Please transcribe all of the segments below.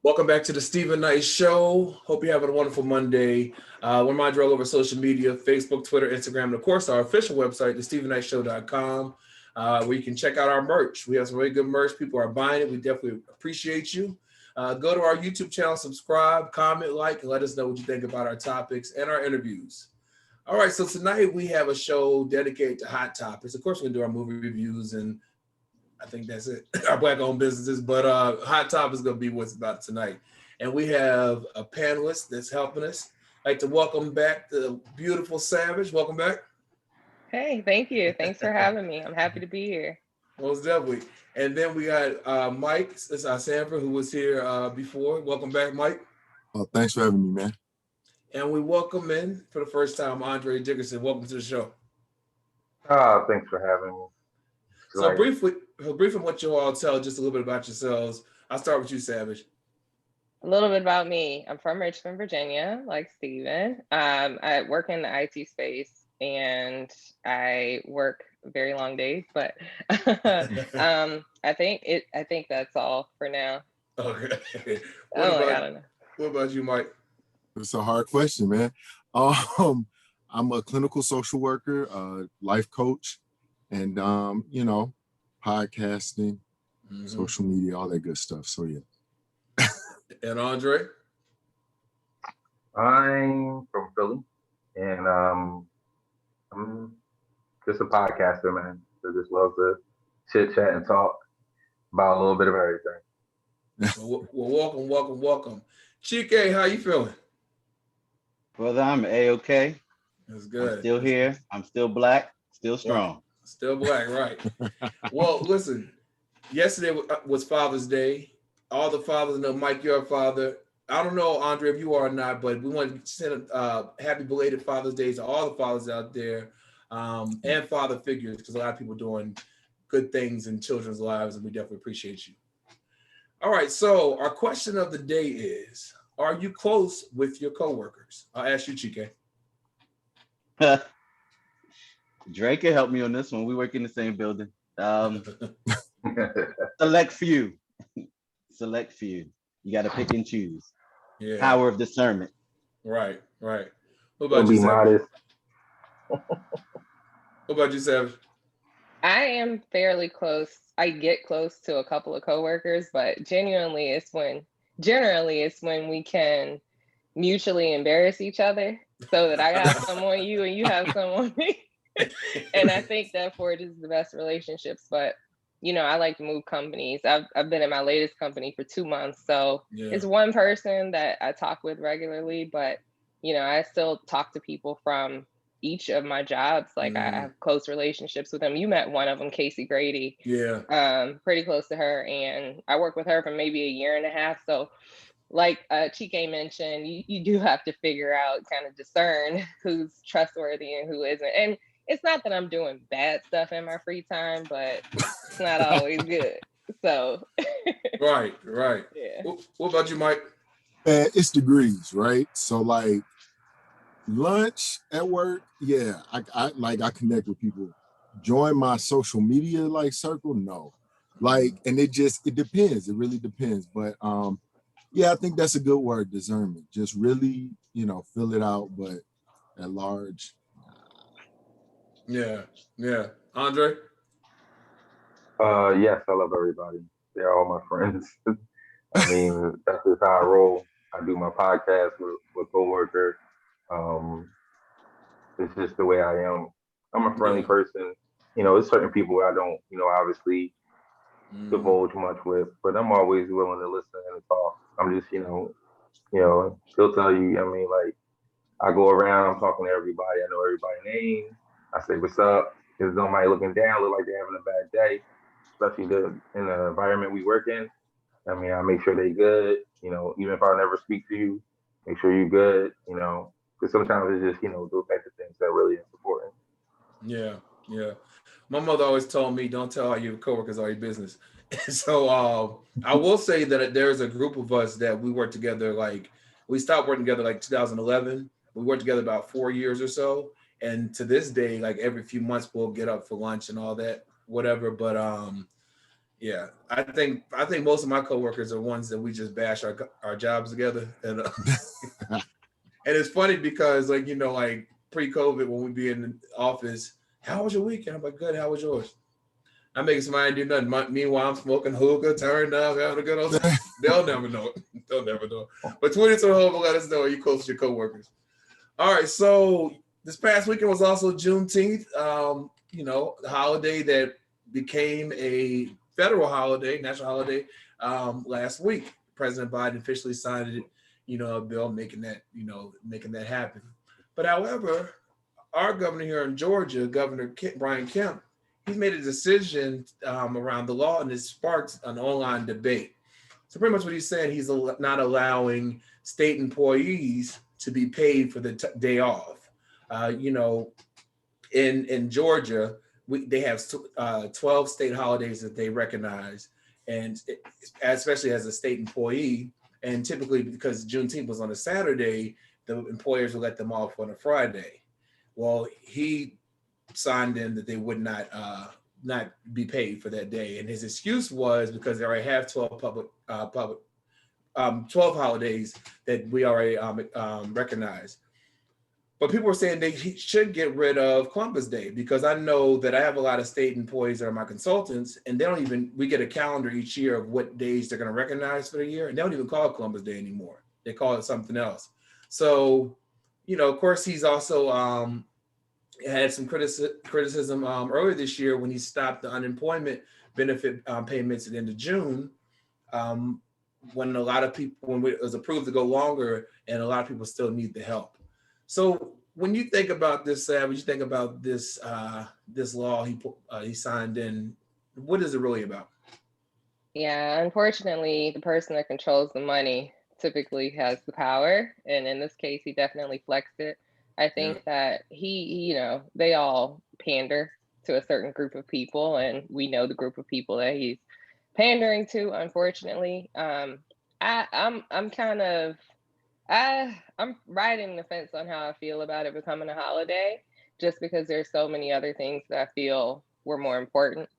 Welcome back to the Stephen Knight Show. Hope you're having a wonderful Monday. We're Montreal all over social media, Facebook, Twitter, Instagram, and of course our official website, thestephennightshow.com, where you can check out our merch. We have some really good merch. People are buying it. We definitely appreciate you. Go to our YouTube channel, subscribe, comment, like, and let us know what you think about our topics and our interviews. All right, so tonight we have a show dedicated to hot topics. Of course, we're going to do our movie reviews and I think that's it. Our black-owned businesses, but hot topic is going to be what's about tonight. And we have a panelist that's helping us. I'd like to welcome back the beautiful Savage. Welcome back. Hey, thank you. Thanks for having me. I'm happy to be here. Most definitely. And then we got Mike, Sanford, who was here before. Welcome back, Mike. Oh, thanks for having me, man. And we welcome in for the first time Andre Dickerson. Welcome to the show. Thanks for having me. So briefly, what you all tell just a little bit about yourselves. I'll start with you, Savage. A little bit about me. I'm from Richmond, Virginia, like Steven. I work in the IT space and I work very long days, but I think that's all for now. Okay. I don't know. What about you, Mike? It's a hard question, man. I'm a clinical social worker, life coach, and podcasting, social media, all that good stuff. So yeah. And Andre? I'm from Philly, and I'm just a podcaster, man. I just love to chit chat and talk about a little bit of everything. Well, welcome. Chike, how you feeling? Brother, I'm A-OK. That's good. I'm still here. I'm still black, still strong. Still black, right. Well, listen, yesterday was Father's Day. All the fathers know, Mike, you're a father. I don't know, Andre, if you are or not, but we want to send a happy belated Father's Day to all the fathers out there and father figures, because a lot of people are doing good things in children's lives, and we definitely appreciate you. All right, so our question of the day is, are you close with your coworkers? I'll ask you, Chike. Drake can help me on this one. We work in the same building. Select few. Select few. You got to pick and choose. Yeah. Power of discernment. Right. What about you, Savage? What about you, Savage? I am fairly close. I get close to a couple of coworkers, but generally it's when we can mutually embarrass each other, so that I have some on you and you have some on me. And I think that forges the best relationships. But I like to move companies. I've been in my latest company for 2 months, so It's one person that I talk with regularly, but I still talk to people from each of my jobs. Like I have close relationships with them. You met one of them, Casey Grady. Yeah. Pretty close to her, and I worked with her for maybe a year and a half. So like Chike mentioned, you do have to figure out, kind of discern who's trustworthy and who isn't. And it's not that I'm doing bad stuff in my free time, but it's not always good. So Right. Yeah. What about you, Mike? It's degrees, right? So like lunch at work, yeah, I connect with people. Join my social media circle, no. And it depends. It really depends. But yeah, I think that's a good word, discernment. Just really, fill it out, but at large. Yeah. Andre? Yes, I love everybody. They're all my friends. I mean, that's just how I roll. I do my podcast with coworker. It's just the way I am. I'm a friendly person. There's certain people I don't, obviously divulge much with, but I'm always willing to listen and talk. I'm just, he'll tell you. I mean, I go around, I'm talking to everybody. I know everybody's name. I say, "What's up?" If somebody looking down, look like they're having a bad day, especially in the environment we work in. I mean, I make sure they good. Even if I never speak to you, make sure you good. Because sometimes it's just those types of things that really is important. Yeah. My mother always told me, "Don't tell all your coworkers all your business." So I will say that there's a group of us that we work together. We stopped working together 2011. We worked together about 4 years or so, and to this day, every few months we'll get up for lunch and all that, whatever. But Yeah, I think most of my coworkers are ones that we just bash our jobs together, and and it's funny because like like pre-COVID when we be in the office, how was your weekend? I'm like, good. How was yours? I'm making somebody do nothing. Meanwhile, I'm smoking hookah, turned up, having a good old time. They'll never know it. They'll never know it. But tweet it to the home and let us know you close to your coworkers. All right, so this past weekend was also Juneteenth. The holiday that became a federal holiday, national holiday, last week. President Biden officially signed it, a bill making that happen. But however, our governor here in Georgia, Governor Brian Kemp, he's made a decision around the law, and it sparks an online debate. So pretty much what he's saying, he's not allowing state employees to be paid for the day off. In Georgia, they have 12 state holidays that they recognize, and especially as a state employee, and typically because Juneteenth was on a Saturday, the employers will let them off on a Friday. Well, he signed in that they would not be paid for that day, and his excuse was because they already have 12 12 holidays that we already recognize. But people were saying they should get rid of Columbus Day, because I know that I have a lot of state employees that are my consultants, and we get a calendar each year of what days they're going to recognize for the year, and they don't even call it Columbus Day anymore. They call it something else. So, of course, he's also had some criticism earlier this year when he stopped the unemployment benefit payments at the end of June, when it was approved to go longer, and a lot of people still need the help. So when you think about this, Savage, you think about this law he signed in, what is it really about? Yeah, unfortunately, the person that controls the money typically has the power, and in this case, he definitely flexed it. I think that they all pander to a certain group of people, and we know the group of people that he's pandering to, unfortunately. I'm riding the fence on how I feel about it becoming a holiday, just because there's so many other things that I feel were more important.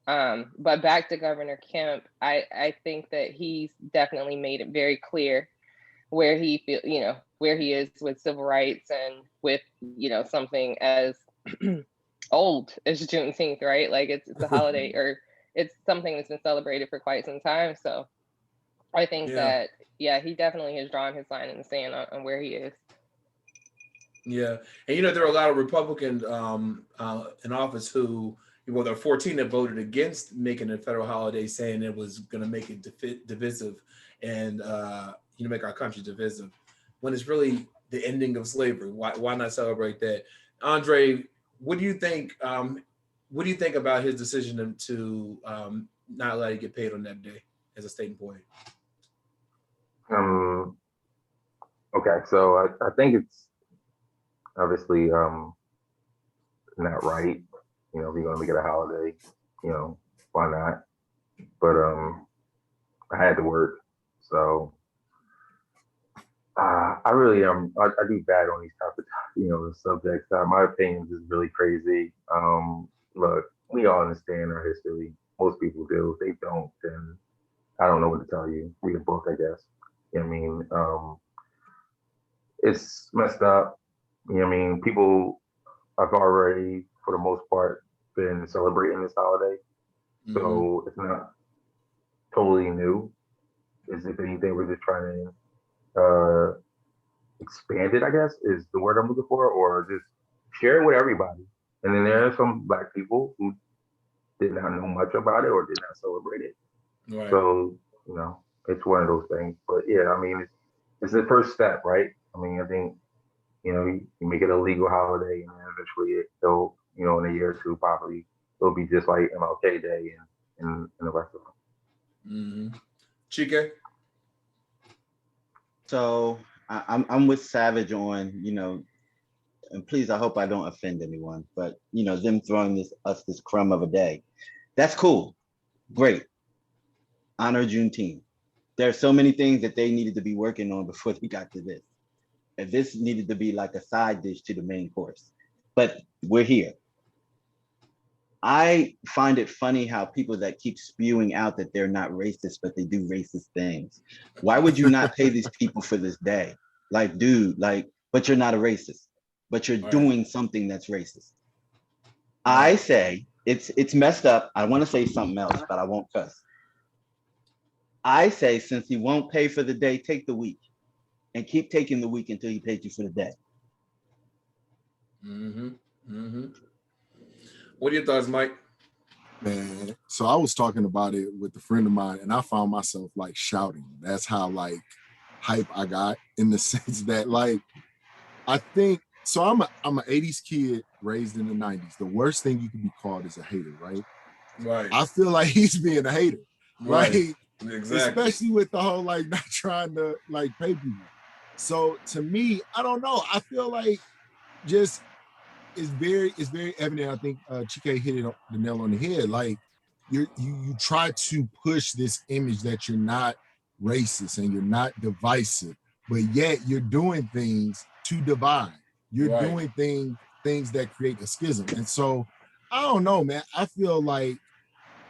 But back to Governor Kemp, I think that he's definitely made it very clear where he is with civil rights, and with, something as old as Juneteenth, right? Like it's a holiday, or it's something that's been celebrated for quite some time. So I think that, he definitely has drawn his line in the sand on where he is. Yeah. And, there are a lot of Republicans in office who, there are 14 that voted against making it a federal holiday, saying it was going to make it divisive and, make our country divisive, when it's really the ending of slavery. Why not celebrate that? Andre, what do you think? What do you think about his decision to not let you get paid on that day as a state employee? Okay, so I think it's obviously not right. If you're going to make it a holiday, why not? But I had to work, so I really I do bad on these type of subjects. My opinions is really crazy. Look, we all understand our history. Most people do. If they don't, then I don't know what to tell you. Read a book, I guess. You know what I mean? It's messed up. You know what I mean? People have already, for the most part, been celebrating this holiday. Mm-hmm. So it's not totally new. If anything, we're just trying to expand it, I guess, is the word I'm looking for, or just share it with everybody. And then there are some Black people who did not know much about it or did not celebrate it. Right. So, it's one of those things. But yeah, I mean, it's the first step, right? I mean, I think, you make it a legal holiday, and then eventually it'll, in a year or two, probably it'll be just like MLK Day and the rest of them. Mm-hmm. Chike? So I'm with Savage on, and please, I hope I don't offend anyone, but them throwing us this crumb of a day. That's cool. Great. Honor Juneteenth. There are so many things that they needed to be working on before they got to this. And this needed to be like a side dish to the main course. But we're here. I find it funny how people that keep spewing out that they're not racist, but they do racist things. Why would you not pay these people for this day? Like, dude, like, but you're not a racist, but you're doing something that's racist. I say it's messed up. I want to say something else, but I won't cuss. I say, since he won't pay for the day, take the week and keep taking the week until he pays you for the day. What are your thoughts, Mike? Man, so I was talking about it with a friend of mine, and I found myself like shouting. That's how like hype I got, in the sense that like I think so. I'm an 80s kid raised in the 90s. The worst thing you can be called is a hater, right? Right. I feel like he's being a hater, Right. like Exactly. especially with the whole like not trying to like pay people. So to me, I don't know. I feel like just it's very evident. I think Chike hit it the nail on the head. Like you try to push this image that you're not racist and you're not divisive, but yet you're doing things to divide. You're doing things that create a schism. And so I don't know, man. I feel like,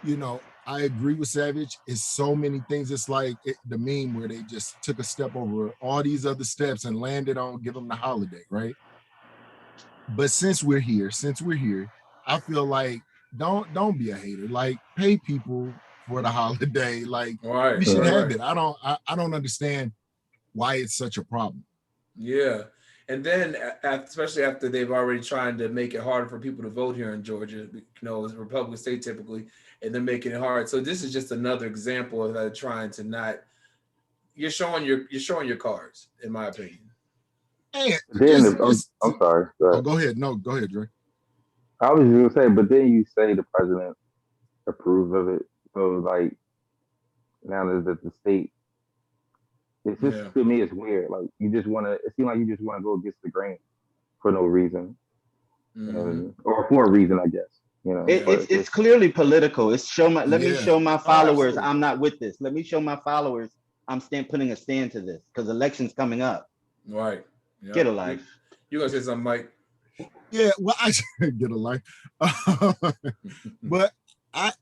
you know, I agree with Savage. It's so many things. It's like the meme where they just took a step over all these other steps and landed on give them the holiday, right? But since we're here, I feel like don't be a hater. Like pay people for the holiday. Like we should have it. I don't understand why it's such a problem. Yeah. And then, especially after they've already trying to make it harder for people to vote here in Georgia, you know, it's a Republican state typically, and they're making it hard. So this is just another example of that trying to not. You're showing your cards, in my opinion. And I'm sorry. Go ahead. No, go ahead, Dre. I was just gonna say, but then you say the president approves of it. So like now that the state, it's just to me it's weird. Like you just wanna, it seems like you just wanna go against the grain for no reason, or for a reason, I guess. You know, it's clearly political. It's let me show my followers I'm not with this. Let me show my followers I'm putting a stand to this because election's coming up. Right. Yep. Get a life. You gonna say something, Mike? Yeah, well, I get a life. But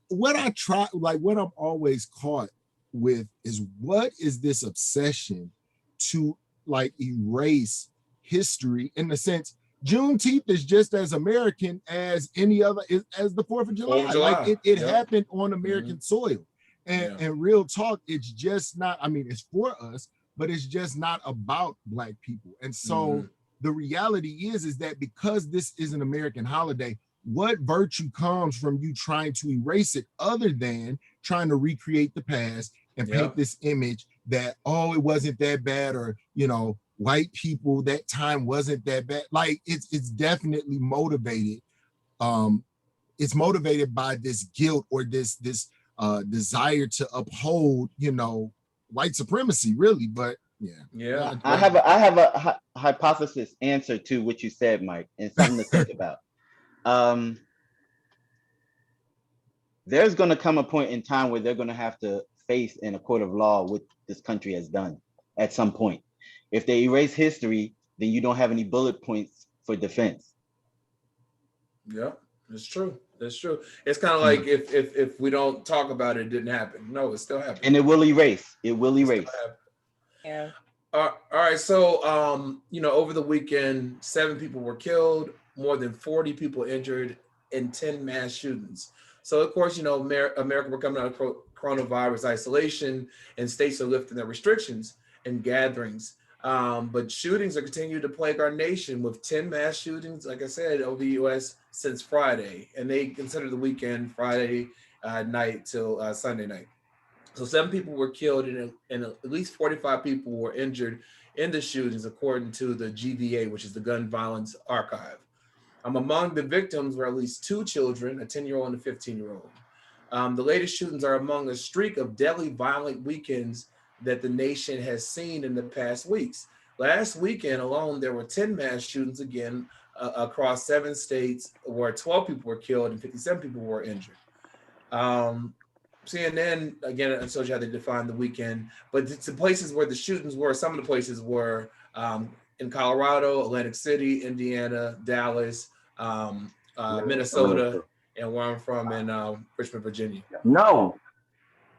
what I'm always caught with is what is this obsession to like erase history, in the sense Juneteenth is just as American as any other, as the 4th of July. Like it happened on American soil. And real talk, it's just not, I mean, it's for us, but it's just not about Black people. And so the reality is that because this is an American holiday, what virtue comes from you trying to erase it other than trying to recreate the past and paint this image that, oh, it wasn't that bad, or, you know, white people that time wasn't that bad. Like it's definitely motivated. It's motivated by this guilt or this desire to uphold, you know, white supremacy, really. But I have a hypothesis answer to what you said, Mike, and something to think about. There's going to come a point in time where they're going to have to face in a court of law what this country has done at some point. If they erase history, then you don't have any bullet points for defense. Yeah, that's true. That's true. It's kind of like if we don't talk about it, it didn't happen. No, it still happened. And it will erase. It will erase. Yeah. All right. So, you know, over the weekend, 7 people were killed, more than 40 people injured in 10 mass shootings. So, of course, you know, America, we're coming out of coronavirus isolation, and states are lifting their restrictions and gatherings. But shootings are continuing to plague our nation, with 10 mass shootings, like I said, over the U.S. since Friday. And they consider the weekend Friday night till Sunday night. So 7 people were killed and at least 45 people were injured in the shootings, according to the GVA, which is the Gun Violence Archive. Among the victims were at least 2 children, a 10-year-old and a 15-year-old. The latest shootings are among a streak of deadly violent weekends that the nation has seen in the past weeks. Last weekend alone, there were 10 mass shootings again across 7 states, where 12 people were killed and 57 people were injured. CNN, again, I told you how they defined the weekend, but the places where the shootings were, some of the places were in Colorado, Atlantic City, Indiana, Dallas, Minnesota, and where I'm from in Richmond, Virginia. No.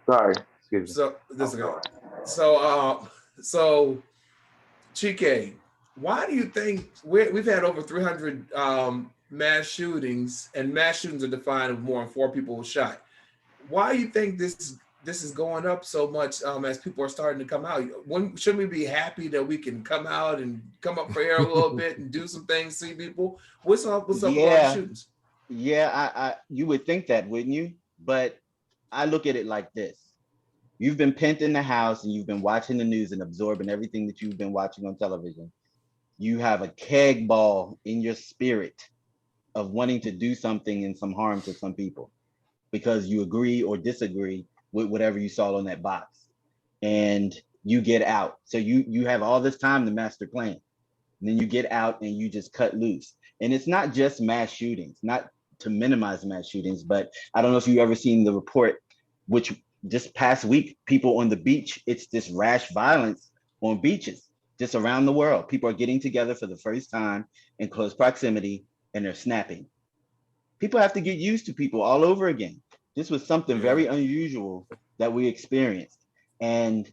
Sorry. Excuse me. So this is good. So Chike, why do you think we've had over 300 mass shootings, and mass shootings are defined as more than 4 people shot? Why do you think this is going up so much as people are starting to come out? Shouldn't we be happy that we can come out and come up for air a little bit and do some things, see people? What's up with all the shootings? Yeah, you would think that, wouldn't you? But I look at it like this. You've been pent in the house and you've been watching the news and absorbing everything that you've been watching on television. You have a keg ball in your spirit of wanting to do something and some harm to some people because you agree or disagree with whatever you saw on that box. And you get out. So you have all this time to master plan. And then you get out and you just cut loose. And it's not just mass shootings, not to minimize mass shootings, but I don't know if you've ever seen the report, which just past week, people on the beach, it's this rash violence on beaches just around the world. People are getting together for the first time in close proximity and they're snapping. People have to get used to people all over again. This was something very unusual that we experienced. And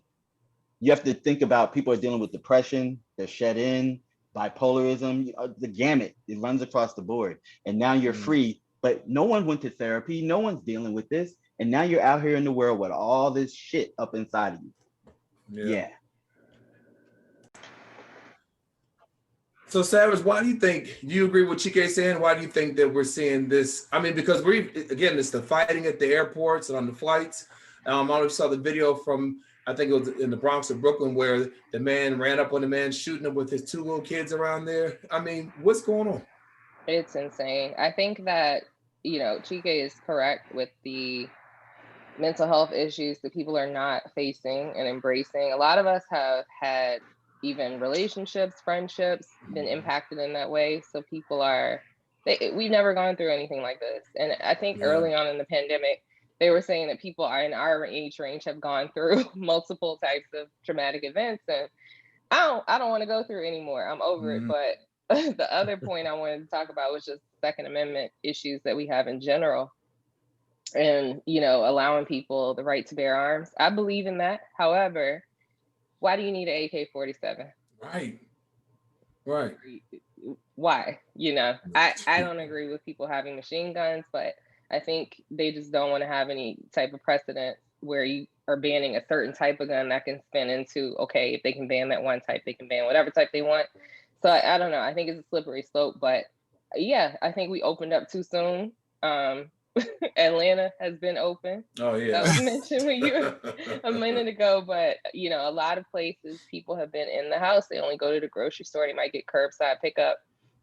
you have to think about people are dealing with depression, they're shut in, bipolarism, the gamut, it runs across the board. And now you're free, but no one went to therapy, no one's dealing with this. And now you're out here in the world with all this shit up inside of you. Yeah. So Savage, why do you agree with Chike saying? Why do you think that we're seeing this? I mean, because it's the fighting at the airports and on the flights. I always saw the video from, I think it was in the Bronx or Brooklyn, where the man ran up on the man shooting him with his 2 little kids around there. I mean, what's going on? It's insane. I think that, Chike is correct with the mental health issues that people are not facing and embracing. A lot of us have had even relationships, friendships, been impacted in that way. So people we've never gone through anything like this. And I think early on in the pandemic, they were saying that people are in our age range have gone through multiple types of traumatic events. And I don't want to go through anymore. I'm over it. But the other point I wanted to talk about was just Second Amendment issues that we have in general. And, allowing people the right to bear arms. I believe in that. However, why do you need an AK-47? Right. Why? I don't agree with people having machine guns, but I think they just don't want to have any type of precedent where you are banning a certain type of gun that can spin into, okay, if they can ban that one type, they can ban whatever type they want. So I don't know. I think it's a slippery slope, but yeah, I think we opened up too soon. Atlanta has been open. Oh yeah, that was mentioned when you a minute ago. But a lot of places people have been in the house. They only go to the grocery store. They might get curbside pickup.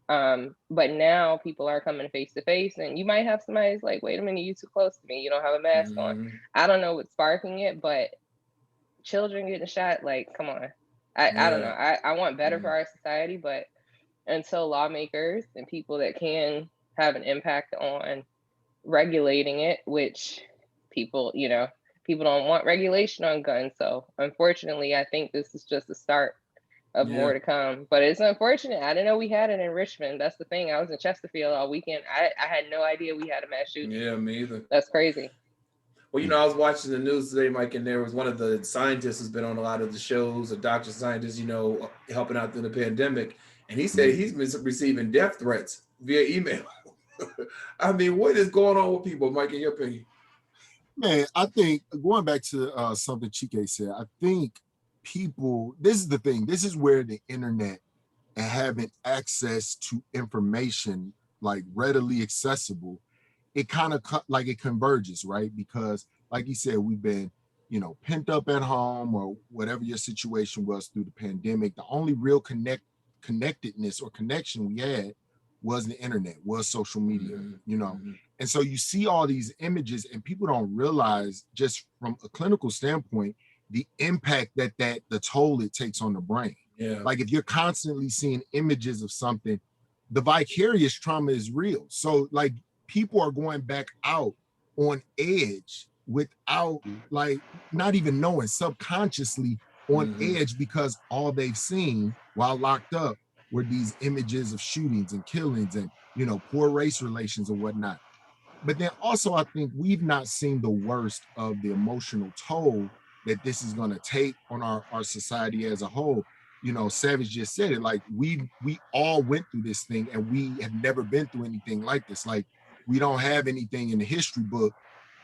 But now people are coming face to face, and you might have somebody who's like, "Wait a minute, you too close to me. You don't have a mask on." I don't know what's sparking it, but children getting shot, like, come on. I don't know. I want better for our society, but until lawmakers and people that can have an impact on regulating it, which people don't want regulation on guns. So unfortunately, I think this is just the start of more to come. But it's unfortunate. I didn't know we had it in Richmond. That's the thing. I was in Chesterfield all weekend. I had no idea we had a mass shooting. Yeah, me either. That's crazy. Well, I was watching the news today, Mike, and there was one of the scientists who's been on a lot of the shows, a doctor scientist, helping out through the pandemic. And he said he's been receiving death threats via email. I mean, what is going on with people, Mike, in your opinion? Man, I think going back to something Chike said, I think people, this is the thing, this is where the internet and having access to information like readily accessible, it kind of like it converges, right? Because like you said, we've been, pent up at home or whatever your situation was through the pandemic. The only real connectedness or connection we had was the internet, was social media, And so you see all these images and people don't realize, just from a clinical standpoint, the impact that the toll it takes on the brain. Yeah. Like if you're constantly seeing images of something, the vicarious trauma is real. So like people are going back out on edge without like not even knowing, subconsciously on edge, because all they've seen while locked up were these images of shootings and killings and, poor race relations and whatnot. but then also I think we've not seen the worst of the emotional toll that this is going to take on our society as a whole. You know, Savage just said it, like we all went through this thing and we have never been through anything like this. Like we don't have anything in the history book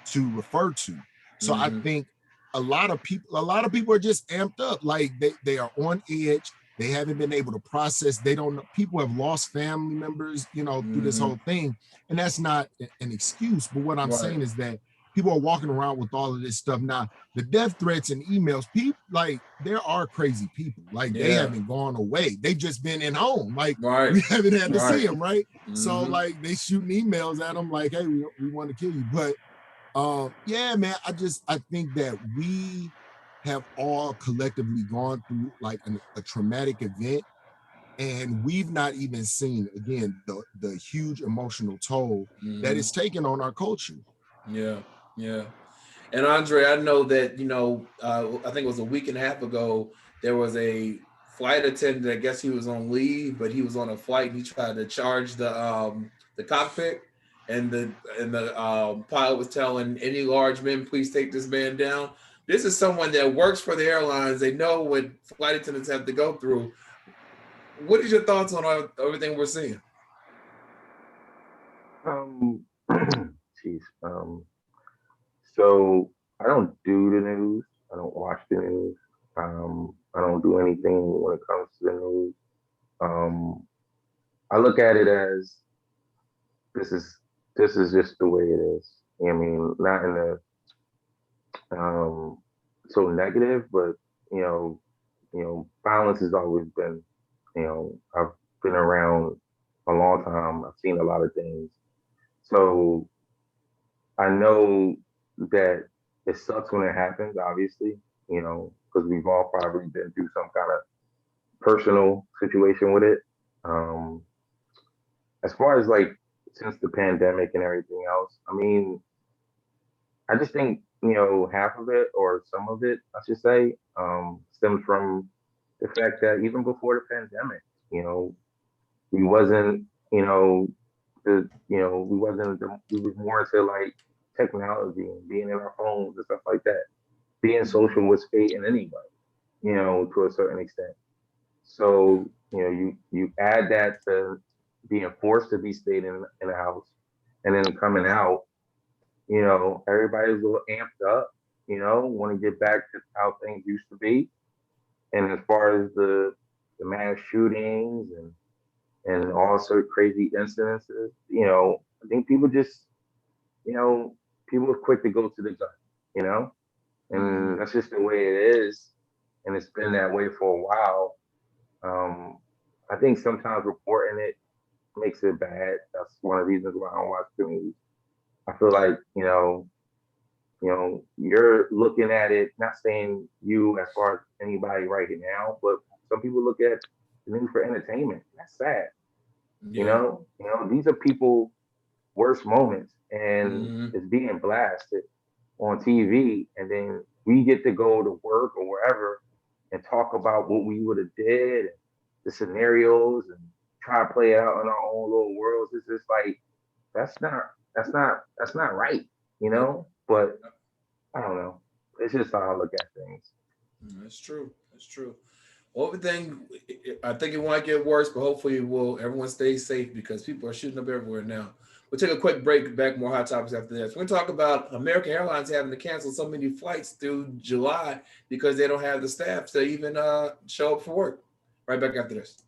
to refer to. So I think a lot of people are just amped up. Like they are on edge. They haven't been able to process. They don't know. People have lost family members, you know, through this whole thing. And that's not an excuse. But what I'm saying is that people are walking around with all of this stuff. Now, the death threats and emails, people, like, there are crazy people. Like, they haven't gone away. They've just been in home. Like, we haven't had to see them, right? So, like, they shooting emails at them like, hey, we want to kill you. But yeah, man, I think that we have all collectively gone through like a traumatic event, and we've not even seen, again, the huge emotional toll that it's taken on our culture. Yeah. And Andre, I know that, you know, I think it was a week and a half ago, there was a flight attendant. I guess he was on leave, but he was on a flight and he tried to charge the cockpit, and the pilot was telling any large men, please take this man down. This is someone that works for the airlines. They know what flight attendants have to go through. What is your thoughts on everything we're seeing? Jeez. So I don't do the news. I don't watch the news. I don't do anything when it comes to the news. I look at it as this is just the way it is. I mean, not in a so negative, but violence has always been. I've been around a long time. I've seen a lot of things. So I know that it sucks when it happens, obviously, because we've all probably been through some kind of personal situation with it. As far as like since the pandemic and everything else, I mean, I just think, half of it or some of it, I should say, stems from the fact that even before the pandemic, we wasn't, we was more into like technology and being in our phones and stuff like that. Being social was fading anyway, to a certain extent. So, you add that to being forced to be stayed in a house and then coming out, everybody's a little amped up, want to get back to how things used to be. And as far as the mass shootings and all sort of crazy incidences, I think people just, people are quick to go to the gun, and that's just the way it is. And it's been that way for a while. I think sometimes reporting it makes it bad. That's one of the reasons why I don't watch the news. I feel like, you're looking at it, not saying you as far as anybody right now, but some people look at the news for entertainment. That's sad. These are people worst moments, and it's being blasted on TV, and then we get to go to work or wherever and talk about what we would have did, and the scenarios, and try to play it out in our own little worlds. It's just like that's not right, But I don't know. It's just how I look at things. That's true. Well, everything, I think it might get worse, but hopefully everyone stays safe because people are shooting up everywhere now. We'll take a quick break, back more hot topics after this. We're going to talk about American Airlines having to cancel so many flights through July because they don't have the staff to even show up for work. Right back after this.